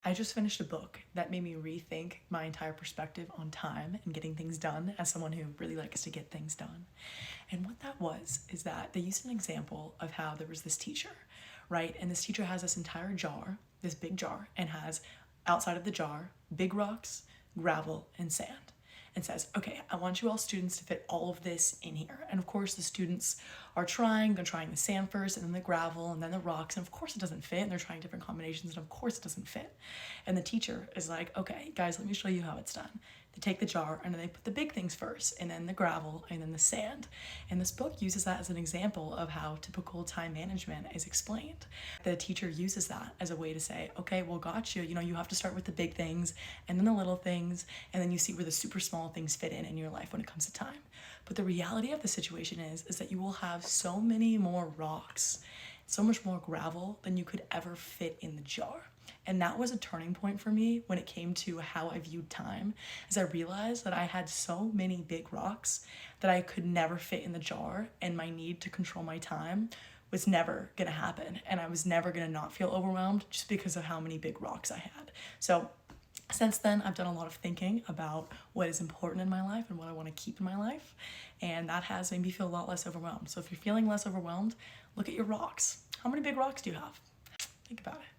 I just finished a book that made me rethink my entire perspective on time and getting things done as someone who really likes to get things done. And what that was is that they used an example of how there was this teacher, right? And this teacher has this entire jar, this big jar, and has outside of the jar big rocks, gravel, and sand. And says, okay, I want you all students to fit all of this in here. And of course the students are trying, they're trying the sand first and then the gravel and then the rocks. And of course it doesn't fit and they're trying different combinations and of course it doesn't fit. And the teacher is like, okay, guys, let me show you how it's done. They take the jar and then they put the big things first and then the gravel and then the sand. And this book uses that as an example of how typical time management is explained. The teacher uses that as a way to say, okay, well, got you. You know, you have to start with the big things and then the little things, and then you see where the super small things fit in your life when it comes to time. But the reality of the situation is that you will have so many more rocks, so much more gravel than you could ever fit in the jar. And that was a turning point for me when it came to how I viewed time, as I realized that I had so many big rocks that I could never fit in the jar, and my need to control my time was never gonna happen. And I was never gonna not feel overwhelmed just because of how many big rocks I had. So since then, I've done a lot of thinking about what is important in my life and what I want to keep in my life, and that has made me feel a lot less overwhelmed. So if you're feeling less overwhelmed, look at your rocks. How many big rocks do you have? Think about it.